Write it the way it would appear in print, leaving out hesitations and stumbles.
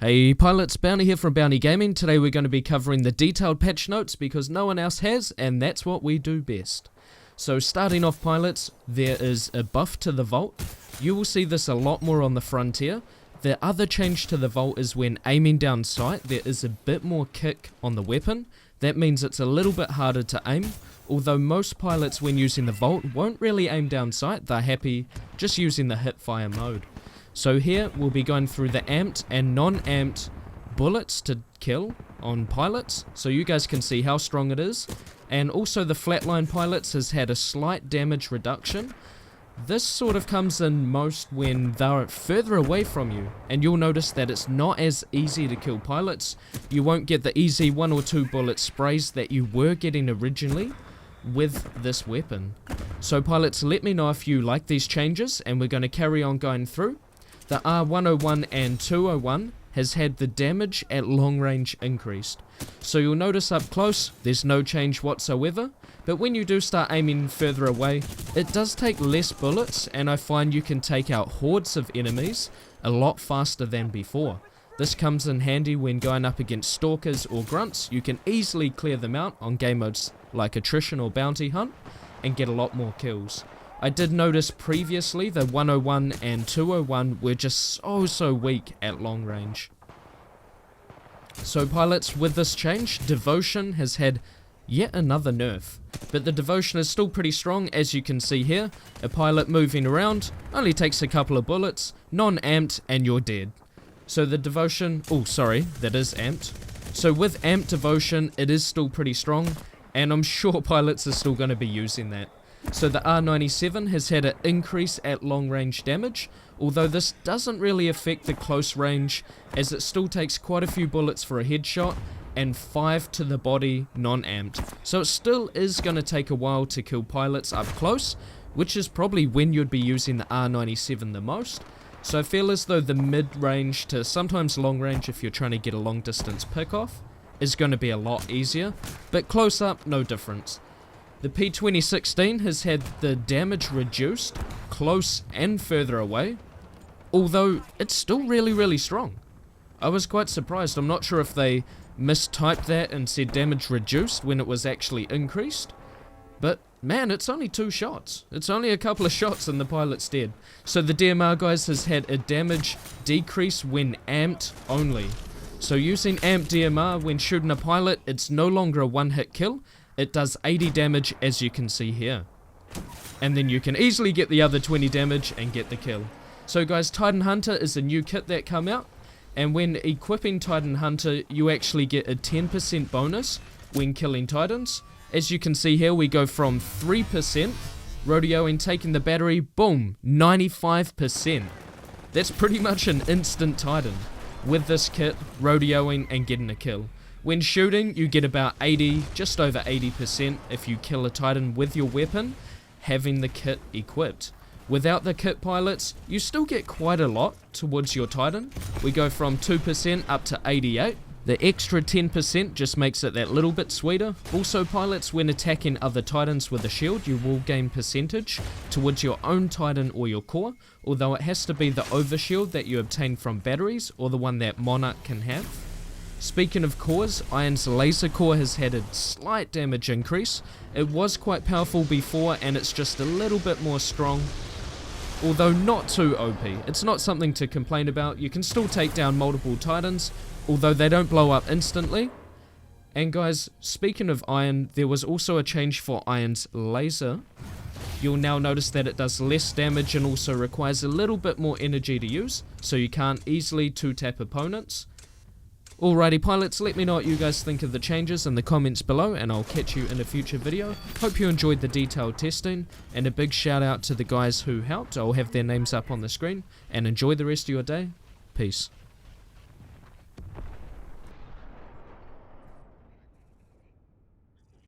Hey pilots, Bounty here from Bounty Gaming. Today we're going to be covering the detailed patch notes because no one else has, and that's what we do best. So starting off pilots, there is a buff to the Vault. You will see this a lot more on the Frontier. The other change to the Vault is when aiming down sight, there is a bit more kick on the weapon. That means it's a little bit harder to aim, although most pilots when using the Vault won't really aim down sight, they're happy just using the hip fire mode. So here we'll be going through the amped and non-amped bullets to kill on pilots, so you guys can see how strong it is. And also the flatline pilots has had a slight damage reduction. This sort of comes in most when they're further away from you, and you'll notice that it's not as easy to kill pilots. You won't get the easy 1 or 2 bullet sprays that you were getting originally with this weapon. So pilots, let me know if you like these changes, and we're going to carry on going through. The R101 and 201 has had the damage at long range increased. So you'll notice up close, there's no change whatsoever, but when you do start aiming further away, it does take less bullets, and I find you can take out hordes of enemies a lot faster than before. This comes in handy when going up against stalkers or grunts. You can easily clear them out on game modes like attrition or bounty hunt and get a lot more kills. I did notice previously the 101 and 201 were just so weak at long range. So pilots, with this change, Devotion has had yet another nerf, but the Devotion is still pretty strong. As you can see here, a pilot moving around only takes a couple of bullets, non-amped, and you're dead. So the Devotion, that is amped. So with amped Devotion, it is still pretty strong, and I'm sure pilots are still going to be using that. So the R97 has had an increase at long range damage, although this doesn't really affect the close range, as it still takes quite a few bullets for a headshot and 5 to the body non-amped. So it still is going to take a while to kill pilots up close, which is probably when you'd be using the R97 the most. So I feel as though the mid-range to sometimes long range, if you're trying to get a long distance pick off, is going to be a lot easier, but close up, no difference. The P2016 has had the damage reduced, close and further away, although it's still really strong. I was quite surprised. I'm not sure if they mistyped that and said damage reduced when it was actually increased, but man, it's only 2 shots. It's only a couple of shots and the pilot's dead. So the DMR guys has had a damage decrease when amped only. So using amped DMR when shooting a pilot, it's no longer a one-hit kill. It does 80 damage, as you can see here. And then you can easily get the other 20 damage and get the kill. So guys, Titan Hunter is a new kit that come out, and when equipping Titan Hunter, you actually get a 10% bonus when killing Titans. As you can see here, we go from 3%, rodeoing, taking the battery, boom, 95%. That's pretty much an instant Titan with this kit, rodeoing and getting a kill. When shooting, you get about 80, just over 80% if you kill a Titan with your weapon, having the kit equipped. Without the kit pilots, you still get quite a lot towards your Titan. We go from 2% up to 88. The extra 10% just makes it that little bit sweeter. Also pilots, when attacking other Titans with a shield, you will gain percentage towards your own Titan or your core, although it has to be the overshield that you obtain from batteries or the one that Monarch can have. Speaking of cores, Iron's laser core has had a slight damage increase. It was quite powerful before, and it's just a little bit more strong, although not too OP. It's not something to complain about. You can still take down multiple Titans, although they don't blow up instantly. And guys, speaking of Iron, there was also a change for Iron's laser. You'll now notice that it does less damage and also requires a little bit more energy to use, so you can't easily 2-tap opponents. Alrighty pilots, let me know what you guys think of the changes in the comments below, and I'll catch you in a future video. Hope you enjoyed the detailed testing, and a big shout out to the guys who helped. I'll have their names up on the screen, and enjoy the rest of your day. Peace.